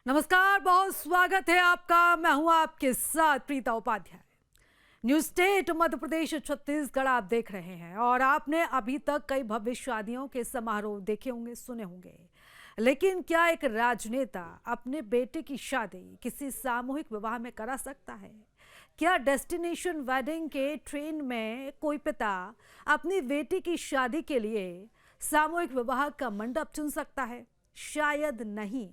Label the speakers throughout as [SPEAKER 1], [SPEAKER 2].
[SPEAKER 1] नमस्कार, बहुत स्वागत है आपका। मैं हूं आपके साथ प्रीता उपाध्याय। न्यूज स्टेट मध्य प्रदेश छत्तीसगढ़ आप देख रहे हैं और आपने अभी तक कई भव्य शादियों के समारोह देखे होंगे, सुने होंगे, लेकिन क्या एक राजनेता अपने बेटे की शादी किसी सामूहिक विवाह में करा सकता है? क्या डेस्टिनेशन वेडिंग के ट्रेन में कोई पिता अपनी बेटी की शादी के लिए सामूहिक विवाह का मंडप चुन सकता है? शायद नहीं,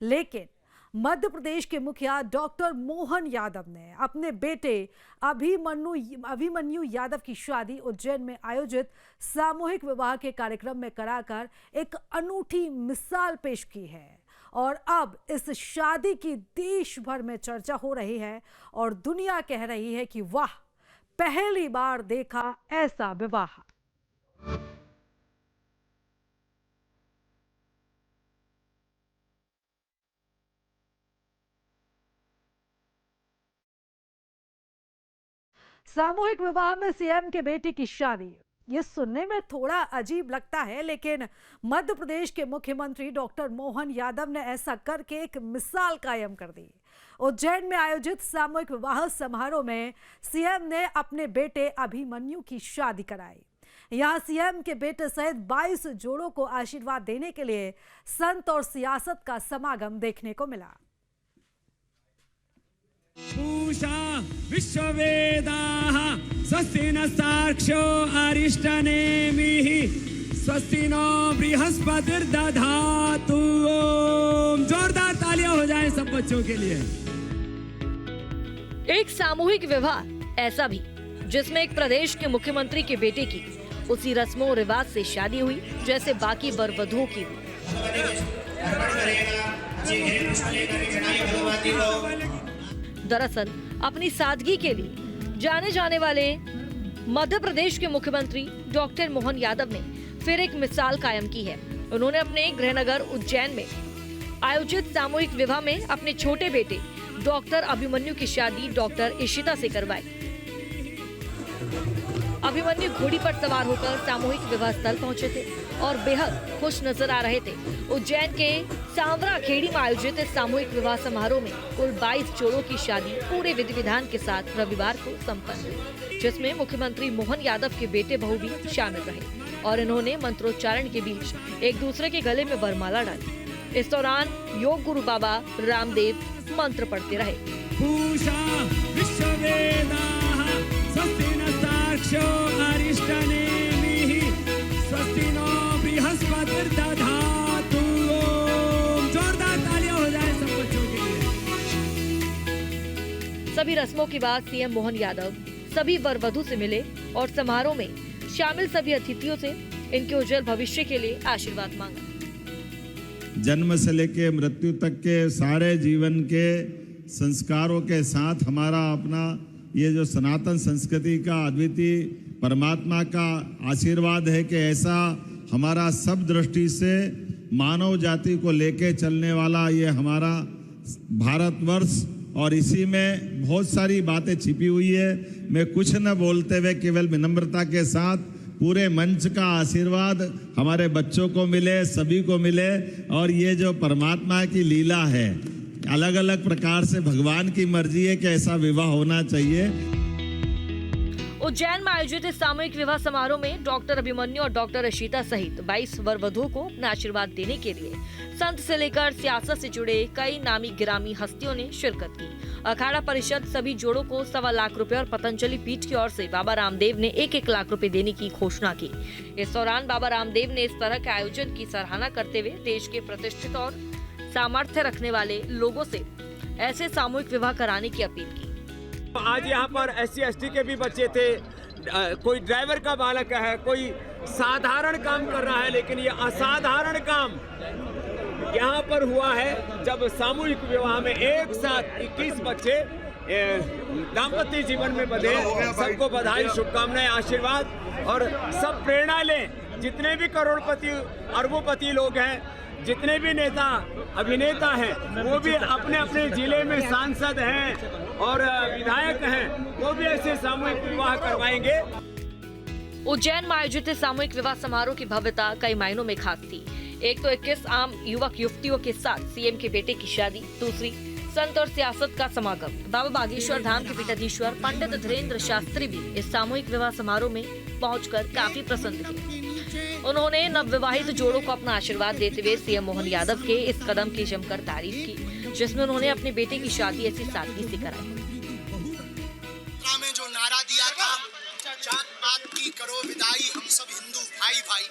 [SPEAKER 1] लेकिन मध्य प्रदेश के मुखिया डॉक्टर मोहन यादव ने अपने बेटे अभिमन्यु यादव की शादी उज्जैन में आयोजित सामूहिक विवाह के कार्यक्रम में कराकर एक अनूठी मिसाल पेश की है। और अब इस शादी की देश भर में चर्चा हो रही है और दुनिया कह रही है कि वाह, पहली बार देखा ऐसा विवाह। सामूहिक विवाह में सीएम के बेटे की शादी, ये सुनने में थोड़ा अजीब लगता है, लेकिन मध्य प्रदेश के मुख्यमंत्री डॉक्टर मोहन यादव ने ऐसा करके एक मिसाल कायम कर दी। उज्जैन में आयोजित सामूहिक विवाह समारोह में सीएम ने अपने बेटे अभिमन्यु की शादी कराई। यहां सीएम के बेटे सहित 22 जोड़ों को आशीर्वाद देने के लिए संत और सियासत का समागम देखने को मिला।
[SPEAKER 2] पूषा विश्ववेदाः स्वस्ति न साक्षो अरिष्टनेमिः स्वस्ति नो बृहस्पतिर्दधातु। ओम जोरदार तालियां हो जाएं सब बच्चों के लिए।
[SPEAKER 3] एक सामूहिक विवाह, ऐसा भी जिसमें एक प्रदेश के मुख्यमंत्री के बेटे की उसी रस्मों और रिवाज से शादी हुई जैसे बाकी वर वधुओं की हुई। दरअसल अपनी सादगी के लिए जाने जाने वाले मध्य प्रदेश के मुख्यमंत्री डॉक्टर मोहन यादव ने फिर एक मिसाल कायम की है। उन्होंने अपने गृहनगर उज्जैन में आयोजित सामूहिक विवाह में अपने छोटे बेटे डॉक्टर अभिमन्यु की शादी डॉक्टर इशिता से करवाई। अभिमन्यु घोड़ी पर सवार होकर सामूहिक विवाह स्थल पहुंचे थे और बेहद खुश नजर आ रहे थे। उज्जैन के सांवरा खेड़ी में आयोजित सामूहिक विवाह समारोह में कुल 22 जोड़ों की शादी पूरे विधि विधान के साथ रविवार को संपन्न हुई, जिसमें मुख्यमंत्री मोहन यादव के बेटे बहू भी शामिल रहे और इन्होंने मंत्रोच्चारण के बीच एक दूसरे के गले में वरमाला डाली। इस दौरान योग गुरु बाबा रामदेव मंत्र पढ़ते रहे।
[SPEAKER 2] पूषा विश्ववेदाः स्वस्ति न साक्षो अरिष्टनेमिः स्वस्ति नो बृहस्पतिर्दधातु। ओम जोरदार तालियां हो जाएं सब बच्चों के लिए।
[SPEAKER 3] सभी रस्मों के बाद सीएम मोहन यादव सभी वर वधु से मिले और समारोह में शामिल सभी अतिथियों से इनके उज्जवल भविष्य के लिए आशीर्वाद मांगा।
[SPEAKER 4] जन्म से लेके मृत्यु तक के सारे जीवन के संस्कारों के साथ हमारा अपना ये जो सनातन संस्कृति का अद्वितीय परमात्मा का आशीर्वाद है कि ऐसा हमारा सब दृष्टि से मानव जाति को लेके चलने वाला ये हमारा भारतवर्ष, और इसी में बहुत सारी बातें छिपी हुई है। मैं कुछ न बोलते हुए केवल विनम्रता के साथ पूरे मंच का आशीर्वाद हमारे बच्चों को मिले, सभी को मिले, और ये जो परमात्मा की लीला है, अलग अलग प्रकार से भगवान की मर्जी है कि ऐसा विवाह होना चाहिए।
[SPEAKER 3] उज्जैन में आयोजित इस सामूहिक विवाह समारोह में डॉक्टर अभिमन्यु और डॉक्टर इशिता सहित 22 वर वधुओं को अपना आशीर्वाद देने के लिए संत से लेकर सियासत से जुड़े कई नामी गिरामी हस्तियों ने शिरकत की। अखाड़ा परिषद सभी जोड़ों को 1.25 लाख रुपए और पतंजलि पीठ की ओर से बाबा रामदेव ने 1-1 लाख रुपए देने की घोषणा की। इस दौरान बाबा रामदेव ने इस तरह के आयोजन की सराहना करते हुए देश के प्रतिष्ठित और सामर्थ्य रखने वाले लोगों से ऐसे सामूहिक विवाह कराने की अपील की।
[SPEAKER 2] आज यहाँ पर SC/ST के भी बच्चे थे, कोई ड्राइवर का बालक है, कोई साधारण काम कर रहा है, लेकिन ये असाधारण काम यहाँ पर हुआ है जब सामूहिक विवाह में एक साथ 21 बच्चे दाम्पत्य जीवन में बंधे। सबको बधाई, शुभकामनाएं, आशीर्वाद, और सब प्रेरणा लें। जितने भी करोड़पति अरबोपति लोग हैं, जितने भी नेता अभिनेता हैं, वो भी अपने अपने जिले में सांसद हैं और विधायक हैं, वो भी ऐसे सामूहिक विवाह करवाएंगे।
[SPEAKER 3] उज्जैन में आयोजित सामूहिक विवाह समारोह की भव्यता कई मायनों में खास थी। एक तो 21 आम युवक युवतियों के साथ सीएम के बेटे की शादी, दूसरी संत और सियासत का समागम। बाबा बागेश्वर धाम के पीठाधीश्वर पंडित धीरेन्द्र शास्त्री भी इस सामूहिक विवाह समारोह में पहुंचकर काफी प्रसन्न थे। उन्होंने नवविवाहित जोड़ों को अपना आशीर्वाद देते हुए सीएम मोहन यादव के इस कदम की जमकर तारीफ की, जिसमें उन्होंने अपने बेटे की शादी ऐसी सादगी से कराई।
[SPEAKER 5] में जो नारा दिया था, जात पात की करो विदाई, हम सब हिंदू भाई भाई,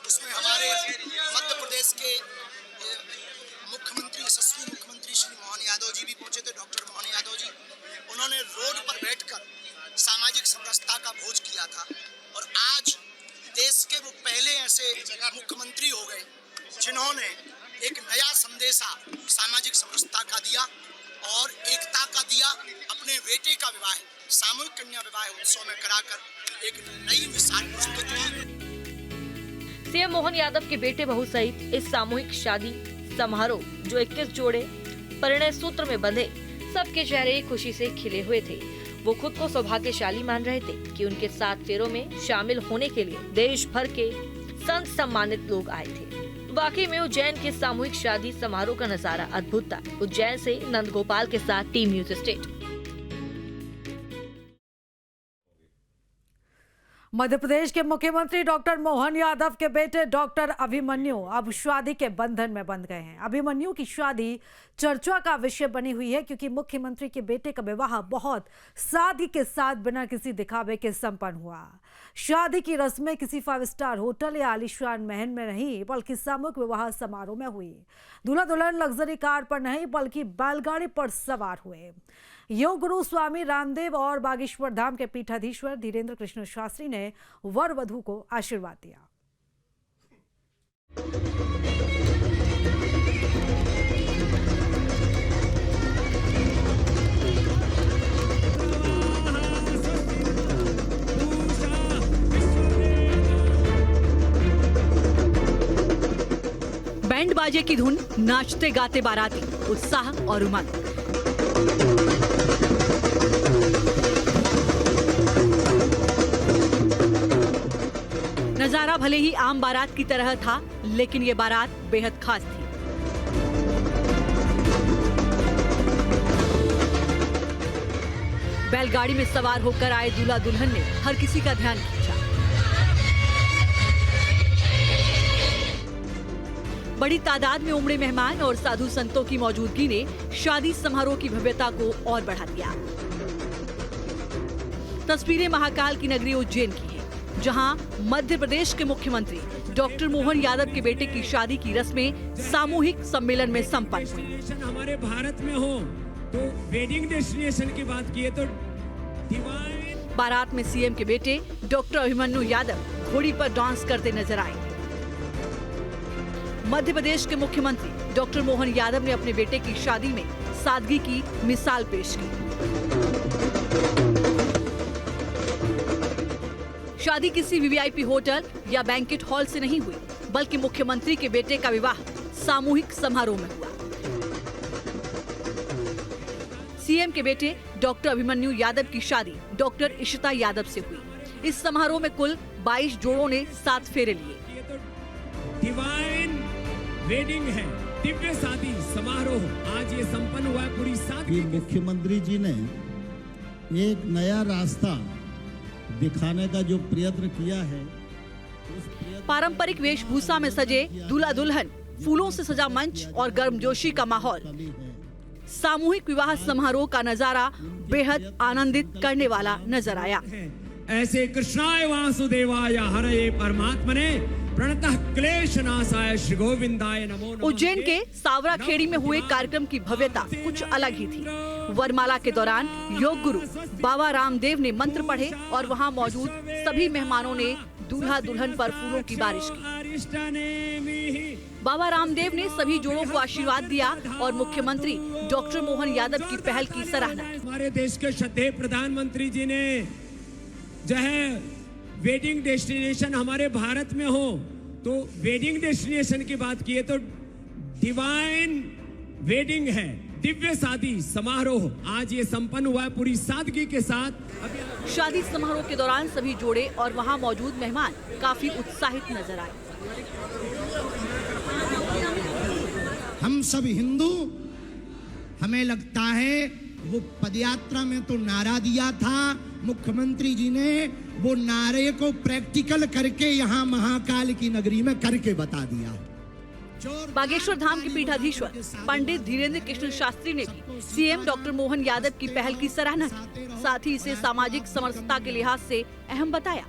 [SPEAKER 5] उसमें हमारे मध्य प्रदेश के मुख्यमंत्री, यशस्वी मुख्यमंत्री श्री मोहन यादव जी भी पहुंचे थे, डॉक्टर मोहन यादव जी। उन्होंने रोड पर बैठकर सामाजिक समरसता का भोज किया था और आज देश के वो पहले ऐसे मुख्यमंत्री हो गए जिन्होंने एक नया संदेशा सामाजिक समरसता का दिया और एकता का दिया। अपने बेटे का विवाह सामूहिक कन्या विवाह उत्सव में कराकर एक नई मिसाल प्रस्तुत की।
[SPEAKER 3] सीएम मोहन यादव के बेटे बहू सहित इस सामूहिक शादी समारोह जो 21 जोड़े परिणय सूत्र में बंधे, सबके चेहरे खुशी से खिले हुए थे। वो खुद को सौभाग्यशाली मान रहे थे कि उनके 7 फेरों में शामिल होने के लिए देश भर के संत सम्मानित लोग आए थे। वाकई में उज्जैन के सामूहिक शादी समारोह का नजारा अद्भुत था। उज्जैन से नंद गोपाल के साथ team news state.
[SPEAKER 1] Madhya Pradesh के मुख्यमंत्री डॉक्टर मोहन यादव के बेटे डॉक्टर अभिमन्यु अब शादी के बंधन में बंध गए हैं। अभिमन्यु की शादी चर्चा का विषय बनी हुई है क्योंकि मुख्यमंत्री के बेटे का विवाह बहुत सादगी के साथ बिना किसी दिखावे के संपन्न हुआ। शादी की रस्में किसी 5 स्टार होटल या आलीशान महल में नहीं बल्कि सामूहिक विवाह समारोह में हुई। दूल्हा दुल्हन लग्जरी कार पर नहीं बल्कि बैलगाड़ी पर सवार हुए। योग गुरु स्वामी रामदेव और बागेश्वर धाम के पीठाधीश्वर धीरेन्द्र कृष्ण शास्त्री ने वर वधू को आशीर्वाद दिया।
[SPEAKER 6] बैंड बाजे की धुन, नाचते गाते बाराती, उत्साह और उमंग। नजारा भले ही आम बारात की तरह था, लेकिन ये बारात बेहद खास थी। बैलगाड़ी में सवार होकर आए दूल्हा दुल्हन ने हर किसी का ध्यान खींचा। बड़ी तादाद में उमड़े मेहमान और साधु संतों की मौजूदगी ने शादी समारोह की भव्यता को और बढ़ा दिया। तस्वीरें महाकाल की नगरी उज्जैन की हैं, जहां मध्य प्रदेश के मुख्यमंत्री डॉक्टर मोहन यादव के बेटे की शादी की रस्में सामूहिक सम्मेलन में संपन्न हुई।
[SPEAKER 2] हमारे भारत में हो तो वेडिंग डेस्टिनेशन की बात की तो डिवाइन।
[SPEAKER 6] बारात में सीएम के बेटे डॉक्टर अभिमन्यु यादव घोड़ी पर डांस करते नजर आए। मध्य प्रदेश के मुख्यमंत्री डॉक्टर मोहन यादव ने अपने बेटे की शादी में सादगी की मिसाल पेश की। शादी किसी वीवीआईपी होटल या बैंकेट हॉल से नहीं हुई, बल्कि मुख्यमंत्री के बेटे का विवाह सामूहिक समारोह में हुआ। सीएम के बेटे डॉक्टर अभिमन्यु यादव की शादी डॉक्टर इशिता यादव से हुई। इस समारोह में कुल 22 जोड़ों ने 7 फेरे लिए।
[SPEAKER 2] ये तो डिवाइन वेडिंग है, दिव्य शादी समारोह आज ये संपन्न हुआ है पूरी सादगी।
[SPEAKER 4] मुख्यमंत्री जी ने एक नया रास्ता दिखाने का जो प्रयत्न किया है,
[SPEAKER 6] पारंपरिक वेशभूषा में सजे दूल्हा दुल्हन, फूलों से सजा मंच और गर्मजोशी का माहौल, सामूहिक विवाह समारोह का नजारा बेहद आनंदित करने वाला नजर आया।
[SPEAKER 2] ऐसे कृष्णाय वासुदेवाय हरये परमात्मने प्रणतः क्लेशनाशाय श्री गोविंदाय नमो नमः।
[SPEAKER 6] उज्जैन के सावराखेड़ी में हुए कार्यक्रम की भव्यता कुछ अलग ही थी। वरमाला के दौरान योग गुरु बाबा रामदेव ने मंत्र पढ़े और वहां मौजूद सभी मेहमानों ने दूल्हा दुल्हन पर फूलों की बारिश की। बाबा रामदेव ने सभी जोड़ों को आशीर्वाद दिया और मुख्यमंत्री डॉक्टर मोहन यादव की पहल की सराहना की।
[SPEAKER 2] हमारे देश के श्रद्धेय प्रधानमंत्री जी ने जो है वेडिंग डेस्टिनेशन हमारे भारत में हो तो वेडिंग डेस्टिनेशन की बात की तो डिवाइन वेडिंग है, दिव्य शादी समारोह आज ये संपन्न हुआ है पूरी सादगी के साथ।
[SPEAKER 6] शादी समारोह के दौरान सभी जोड़े और वहां मौजूद मेहमान काफी उत्साहित नजर आए।
[SPEAKER 5] हम सब हिंदू, हमें लगता है वो पदयात्रा में तो नारा दिया था मुख्यमंत्री जी ने, वो नारे को प्रैक्टिकल करके यहाँ महाकाल की नगरी में करके बता दिया।
[SPEAKER 6] बागेश्वर धाम के पीठाधीश्वर पंडित धीरेन्द्र कृष्ण शास्त्री ने भी सीएम डॉक्टर मोहन यादव की पहल की सराहना की, साथ ही इसे सामाजिक समरसता के लिहाज से अहम बताया।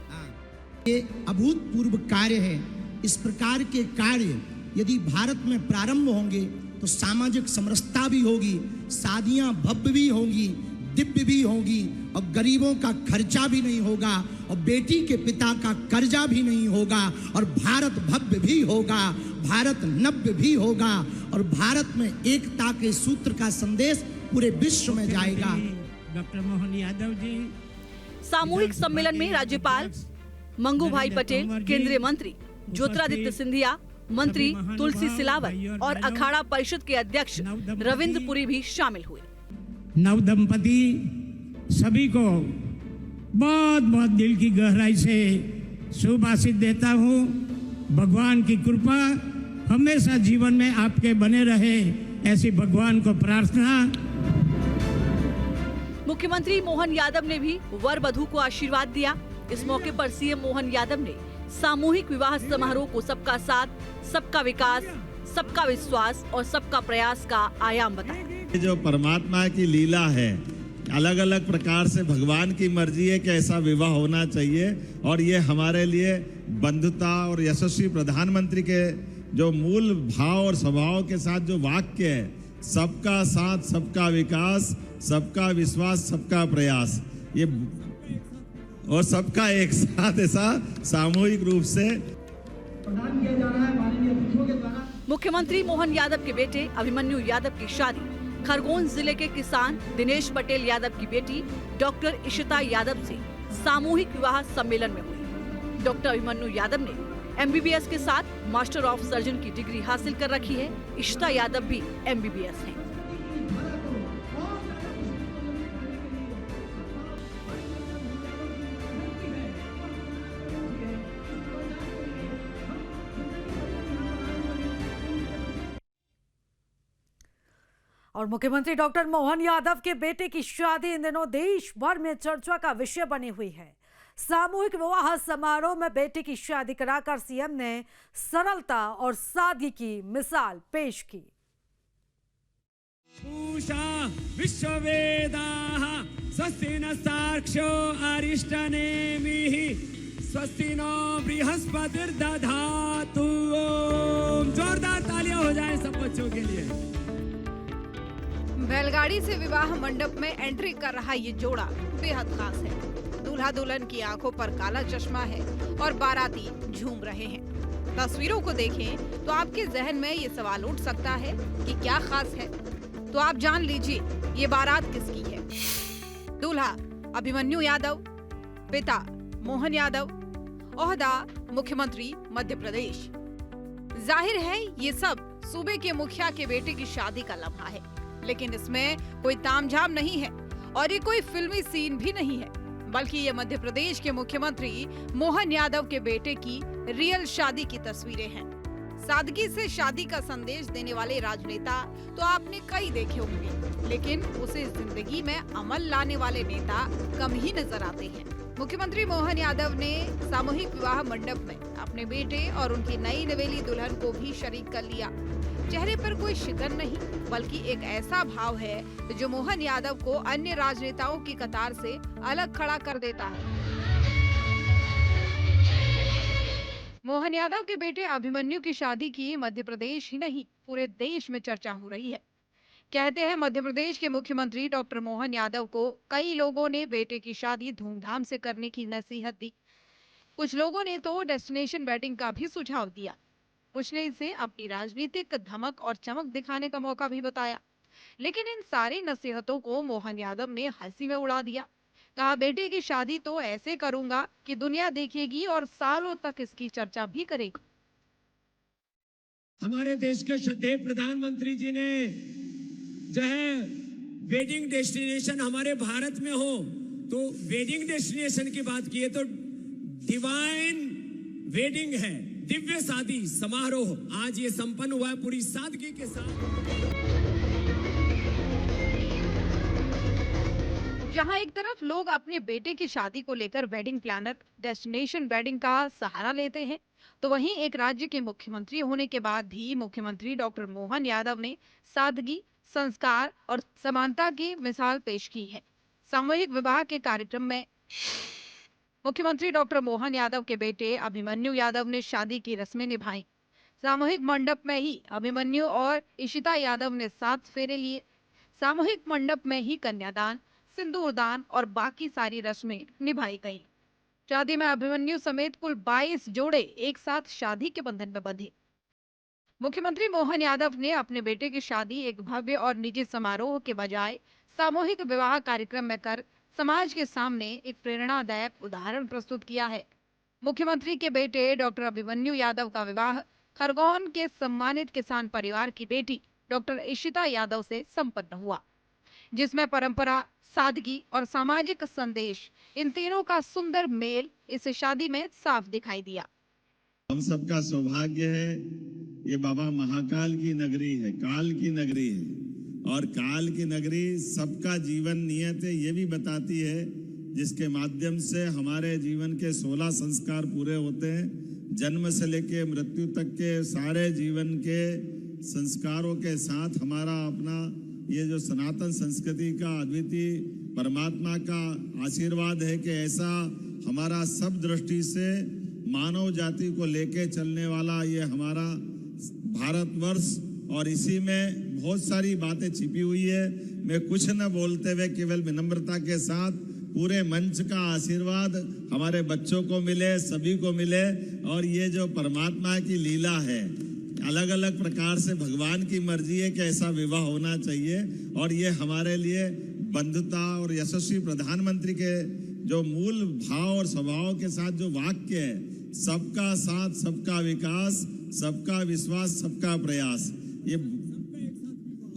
[SPEAKER 5] ये अभूतपूर्व कार्य है। इस प्रकार के कार्य यदि भारत में प्रारंभ होंगे तो सामाजिक समरसता भी होगी, शादियां भव्य भी होंगी, दिव्य भी होगी, और गरीबों का खर्चा भी नहीं होगा, और बेटी के पिता का कर्जा भी नहीं होगा, और भारत भव्य भी होगा, भारत नव्य भी होगा, और भारत में एकता के सूत्र का संदेश पूरे विश्व में जाएगा।
[SPEAKER 7] डॉक्टर मोहन यादव जी।
[SPEAKER 6] सामूहिक सम्मेलन में राज्यपाल मंगू भाई पटेल, केंद्रीय मंत्री ज्योतिरादित्य सिंधिया, मंत्री तुलसी सिलावट और अखाड़ा परिषद के अध्यक्ष रविंद्र पुरी भी शामिल हुए।
[SPEAKER 7] नव दंपति सभी को बहुत बहुत दिल की गहराई से शुभ आशीष देता हूँ। भगवान की कृपा हमेशा जीवन में आपके बने रहे, ऐसी भगवान को प्रार्थना।
[SPEAKER 6] मुख्यमंत्री मोहन यादव ने भी वर वधू को आशीर्वाद दिया। इस मौके पर सीएम मोहन यादव ने सामूहिक विवाह समारोह को सबका साथ, सबका विकास, सबका विश्वास और सबका प्रयास का आयाम बताया।
[SPEAKER 4] जो परमात्मा की लीला है, अलग अलग प्रकार से भगवान की मर्जी है कि ऐसा विवाह होना चाहिए, और ये हमारे लिए बंधुता और यशस्वी प्रधानमंत्री के जो मूल भाव और स्वभाव के साथ जो वाक्य है, सबका साथ, सबका विकास, सबका विश्वास, सबका प्रयास, ये और सबका एक साथ ऐसा सामूहिक रूप से
[SPEAKER 5] प्रदान किया जा रहा है माननीय अतिथियों के द्वारा।
[SPEAKER 6] मुख्यमंत्री मोहन यादव के बेटे अभिमन्यु यादव की शादी खरगोन जिले के किसान दिनेश पटेल यादव की बेटी डॉक्टर इशिता यादव से सामूहिक विवाह सम्मेलन में हुई। डॉक्टर अभिमन्यु यादव ने एमबीबीएस के साथ मास्टर ऑफ सर्जन की डिग्री हासिल कर रखी है। इशिता यादव भी एमबीबीएस हैं।
[SPEAKER 1] और मुख्यमंत्री डॉक्टर मोहन यादव के बेटे की शादी इन दिनों देश भर में चर्चा का विषय बनी हुई है। सामूहिक विवाह समारोह में बेटे की शादी कराकर सीएम ने सरलता और सादगी की मिसाल पेश की।
[SPEAKER 2] विश्ववेदाः स्वस्ति न साक्षो अरिष्टनेमिः स्वस्ति नो बृहस्पतिर्दधातु। जोरदार तालियां हो जाए सब बच्चों के लिए।
[SPEAKER 8] बैलगाड़ी से विवाह मंडप में एंट्री कर रहा ये जोड़ा बेहद खास है। दूल्हा दुल्हन की आंखों पर काला चश्मा है और बाराती झूम रहे हैं। तस्वीरों को देखें तो आपके जहन में ये सवाल उठ सकता है कि क्या खास है, तो आप जान लीजिए ये बारात किसकी है। दूल्हा अभिमन्यु यादव, पिता मोहन यादव, ओहदा मुख्यमंत्री मध्य प्रदेश। जाहिर है ये सब सूबे के मुखिया के बेटे की शादी का लम्हा है, लेकिन इसमें कोई तामझाम नहीं है और ये कोई फिल्मी सीन भी नहीं है, बल्कि ये मध्य प्रदेश के मुख्यमंत्री मोहन यादव के बेटे की रियल शादी की तस्वीरें हैं। सादगी से शादी का संदेश देने वाले राजनेता तो आपने कई देखे होंगे, लेकिन उसे जिंदगी में अमल लाने वाले नेता कम ही नजर आते हैं। मुख्यमंत्री मोहन यादव ने सामूहिक विवाह मंडप में अपने बेटे और उनकी नई नवेली दुल्हन को भी शरीक कर लिया। चेहरे पर कोई शिकन नहीं, बल्कि एक ऐसा भाव है जो मोहन यादव को अन्य राजनेताओं की कतार से अलग खड़ा कर देता है। मोहन यादव के बेटे अभिमन्यु की शादी की मध्य प्रदेश ही नहीं पूरे देश में चर्चा हो रही है। कहते हैं मध्य प्रदेश के मुख्यमंत्री डॉक्टर मोहन यादव को कई लोगों ने बेटे की शादी धूमधाम से करने की नसीहत दी। कुछ लोगों ने तो डेस्टिनेशन वेडिंग का भी सुझाव दिया। कुछ ने इसे अपनी राजनीतिक धमक और चमक दिखाने का मौका भी बताया, लेकिन इन सारी नसीहतों को मोहन यादव ने हंसी में उड़ा दिया। कहा, बेटे की शादी तो ऐसे करूंगा कि दुनिया देखेगी और सालों तक इसकी चर्चा भी करेगी।
[SPEAKER 2] हमारे देश के श्रद्धेय प्रधानमंत्री जी ने जो है वेडिंग डेस्टिनेशन हमारे भारत में हो, तो वेडिंग डेस्टिनेशन की बात की है तो डिवाइन वेडिंग है, दिव्य शादी समारोह आज ये संपन्न हुआ है पूरी सादगी के साथ।
[SPEAKER 8] जहां एक तरफ लोग अपने बेटे की शादी को लेकर वेडिंग प्लानर डेस्टिनेशन वेडिंग का सहारा लेते हैं, तो वहीं एक राज्य के मुख्यमंत्री होने के बाद भी मुख्यमंत्री डॉक्टर मोहन यादव ने सादगी, संस्कार और समानता की मिसाल पेश की है। सामूहिक विवाह के कार्यक्रम में मुख्यमंत्री डॉक्टर मोहन यादव के बेटे अभिमन्यु यादव ने शादी की रस्में निभाई। सामूहिक मंडप में ही अभिमन्यु और इशिता यादव ने 7 फेरे लिए। सामूहिक मंडप में ही कन्यादान, सिंदूरदान और बाकी सारी रस्में निभाई गईं। शादी में अभिमन्यु समेत कुल 22 जोड़े एक साथ शादी के बंधन में बंधे। मुख्यमंत्री मोहन यादव ने अपने बेटे की शादी एक भव्य और निजी समारोह के बजाय सामूहिक विवाह कार्यक्रम में कर समाज के सामने एक प्रेरणादायक उदाहरण प्रस्तुत किया है। मुख्यमंत्री के बेटे डॉक्टर अभिमन्यु यादव का विवाह खरगोन के सम्मानित किसान परिवार की बेटी डॉक्टर इशिता यादव से संपन्न हुआ, जिसमें परंपरा, सादगी और सामाजिक संदेश, इन तीनों का सुंदर मेल इस शादी में साफ दिखाई दिया।
[SPEAKER 4] हम सबका सौभाग्य है, ये बाबा महाकाल की नगरी है, काल की नगरी है, और काल की नगरी सबका जीवन नियत है ये भी बताती है, जिसके माध्यम से हमारे जीवन के 16 संस्कार पूरे होते हैं। जन्म से लेके मृत्यु तक के सारे जीवन के संस्कारों के साथ हमारा अपना ये जो सनातन संस्कृति का अद्वितीय परमात्मा का आशीर्वाद है कि ऐसा हमारा सब दृष्टि से मानव जाति को लेके चलने वाला ये हमारा भारतवर्ष, और इसी में बहुत सारी बातें छिपी हुई है। मैं कुछ न बोलते हुए केवल विनम्रता के साथ पूरे मंच का आशीर्वाद हमारे बच्चों को मिले, सभी को मिले, और ये जो परमात्मा की लीला है, अलग अलग प्रकार से भगवान की मर्जी है कि ऐसा विवाह होना चाहिए, और ये हमारे लिए बंधुता और यशस्वी प्रधानमंत्री के जो मूल भाव और स्वभाव के साथ जो वाक्य है, सबका साथ, सबका विकास, सबका विश्वास, सबका प्रयास, ये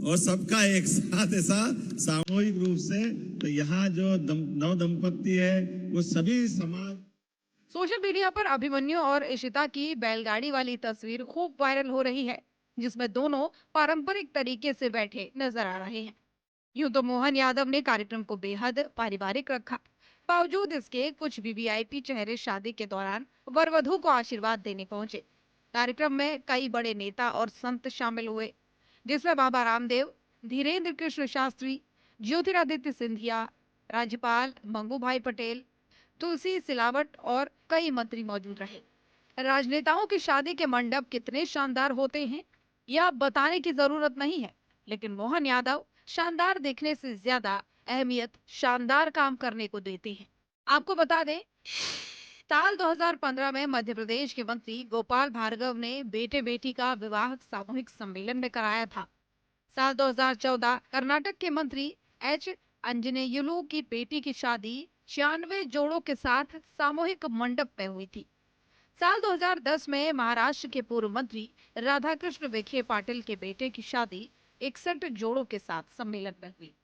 [SPEAKER 4] और सबका एक साथ ऐसा सामूहिक रूप से, तो यहाँ जो नव दंपत्ति है वो सभी समाज।
[SPEAKER 8] सोशल मीडिया पर अभिमन्यु और इशिता की बैलगाड़ी वाली तस्वीर खूब वायरल हो रही है, जिसमें दोनों पारंपरिक तरीके से बैठे नजर आ रहे हैं। यूं तो मोहन यादव ने कार्यक्रम को बेहद पारिवारिक रखा, बावजूद इसके कुछ वीवीआईपी चेहरे शादी के दौरान वर वधू को आशीर्वाद देने पहुंचे। कार्यक्रम में कई बड़े नेता और संत शामिल हुए, जिसमें बाबा रामदेव, धीरेन्द्र कृष्ण शास्त्री, ज्योतिरादित्य सिंधिया, राज्यपाल मंगू भाई पटेल, तुलसी सिलावट और कई मंत्री मौजूद रहे। राजनेताओं की शादी के मंडप कितने शानदार होते हैं यह बताने की जरूरत नहीं है, लेकिन मोहन यादव शानदार देखने से ज्यादा अहमियत शानदार काम करने को देते हैं। आपको बता दें, साल 2015 में मध्य प्रदेश के मंत्री गोपाल भार्गव ने बेटे बेटी का विवाह सामूहिक सम्मेलन में कराया था। साल 2014 कर्नाटक के मंत्री एच अंजनेयुलु की बेटी की शादी 96 जोड़ों के साथ सामूहिक मंडप में हुई थी। साल 2010 में महाराष्ट्र के पूर्व मंत्री राधाकृष्ण विखे पाटिल के बेटे की शादी 61 जोड़ों के साथ सम्मेलन में हुई।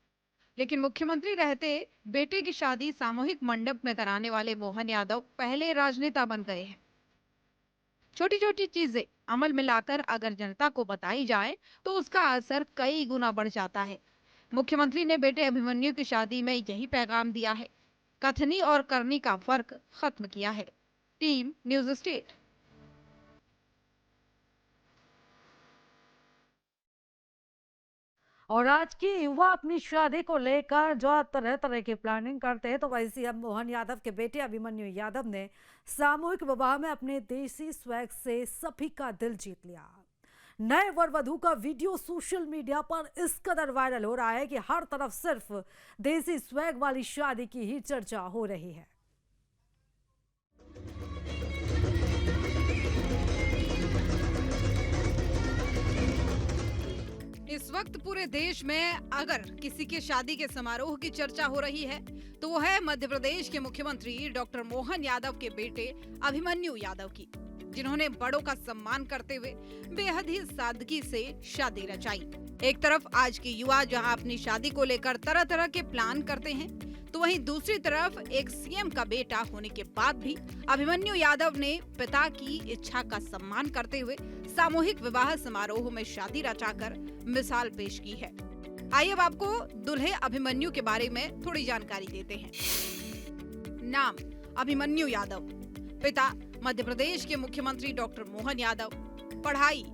[SPEAKER 8] लेकिन मुख्यमंत्री रहते बेटे की शादी सामूहिक मंडप में कराने वाले मोहन यादव पहले राजनेता बन गए हैं। छोटी छोटी चीजें अमल में लाकर अगर जनता को बताई जाए तो उसका असर कई गुना बढ़ जाता है। मुख्यमंत्री ने बेटे अभिमन्यु की शादी में यही पैगाम दिया है, कथनी और करनी का फर्क खत्म किया है। Team news state.
[SPEAKER 1] और आज की युवा अपनी शादी को लेकर जो तरह तरह की प्लानिंग करते हैं, तो वैसे अब मोहन यादव के बेटे अभिमन्यु यादव ने सामूहिक विवाह में अपने देसी स्वैग से सभी का दिल जीत लिया। नए वर वधू का वीडियो सोशल मीडिया पर इस कदर वायरल हो रहा है कि हर तरफ सिर्फ देसी स्वैग वाली शादी की ही चर्चा हो रही है।
[SPEAKER 8] इस वक्त पूरे देश में अगर किसी के शादी के समारोह की चर्चा हो रही है तो वो है मध्य प्रदेश के मुख्यमंत्री डॉक्टर मोहन यादव के बेटे अभिमन्यु यादव की, जिन्होंने बड़ों का सम्मान करते हुए बेहद ही सादगी से शादी रचाई। एक तरफ आज के युवा जहां अपनी शादी को लेकर तरह तरह के प्लान करते हैं, तो वहीं दूसरी तरफ एक सीएम का बेटा होने के बाद भी अभिमन्यु यादव ने पिता की इच्छा का सम्मान करते हुए सामूहिक विवाह समारोह में शादी रचाकर मिसाल पेश की है। आइए अब आपको दुल्हे अभिमन्यु के बारे में थोड़ी जानकारी देते हैं। नाम अभिमन्यु यादव, पिता मध्य प्रदेश के मुख्यमंत्री डॉक्टर मोहन यादव, पढ़ाई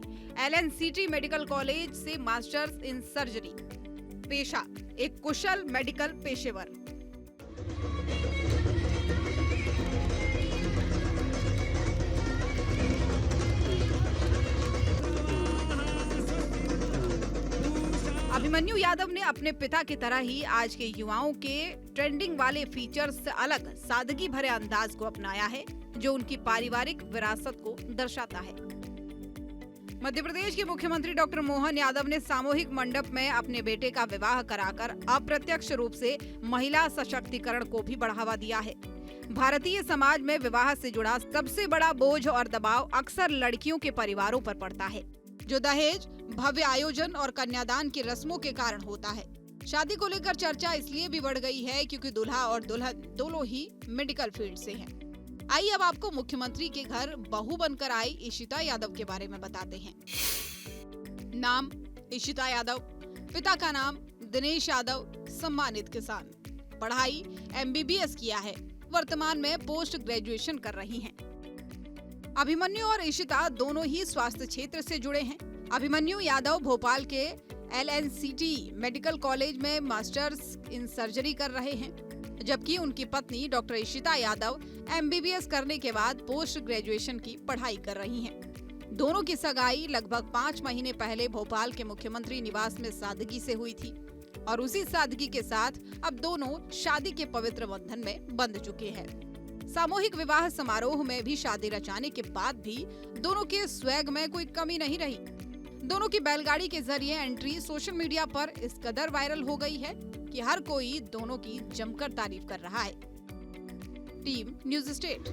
[SPEAKER 8] LNCT मेडिकल कॉलेज से मास्टर्स इन सर्जरी, पेशा एक कुशल मेडिकल पेशेवर। अभिमन्यु यादव ने अपने पिता की तरह ही आज के युवाओं के ट्रेंडिंग वाले फीचर्स से अलग सादगी भरे अंदाज को अपनाया है, जो उनकी पारिवारिक विरासत को दर्शाता है। मध्य प्रदेश के मुख्यमंत्री डॉक्टर मोहन यादव ने सामूहिक मंडप में अपने बेटे का विवाह कराकर अप्रत्यक्ष रूप से महिला सशक्तिकरण को भी बढ़ावा दिया है। भारतीय समाज में विवाह से जुड़ा सबसे बड़ा बोझ और दबाव अक्सर लड़कियों के परिवारों पर पड़ता है, जो दहेज, भव्य आयोजन और कन्यादान की रस्मों के कारण होता है। शादी को लेकर चर्चा इसलिए भी बढ़ गई है क्योंकि दूल्हा और दुल्हन दोनों ही मेडिकल फील्ड से हैं। आइए अब आपको मुख्यमंत्री के घर बहू बनकर आई इशिता यादव के बारे में बताते हैं। नाम इशिता यादव, पिता का नाम दिनेश यादव, सम्मानित किसान, पढ़ाई MBBS किया है, वर्तमान में पोस्ट ग्रेजुएशन कर रही हैं। अभिमन्यु और इशिता दोनों ही स्वास्थ्य क्षेत्र से जुड़े हैं। अभिमन्यु यादव भोपाल के LNCT मेडिकल कॉलेज में मास्टर्स इन सर्जरी कर रहे हैं, जबकि उनकी पत्नी डॉक्टर इशिता यादव MBBS करने के बाद पोस्ट ग्रेजुएशन की पढ़ाई कर रही हैं। दोनों की सगाई लगभग 5 महीने पहले भोपाल के मुख्यमंत्री निवास में सादगी से हुई थी और उसी सादगी के साथ अब दोनों शादी के पवित्र बंधन में बंध चुके हैं। सामूहिक विवाह समारोह में भी शादी रचाने के बाद भी दोनों के स्वैग में कोई कमी नहीं रही। दोनों की बैलगाड़ी के जरिए एंट्री सोशल मीडिया पर इस कदर वायरल हो गई है कि हर कोई दोनों की जमकर तारीफ कर रहा है। Team news state.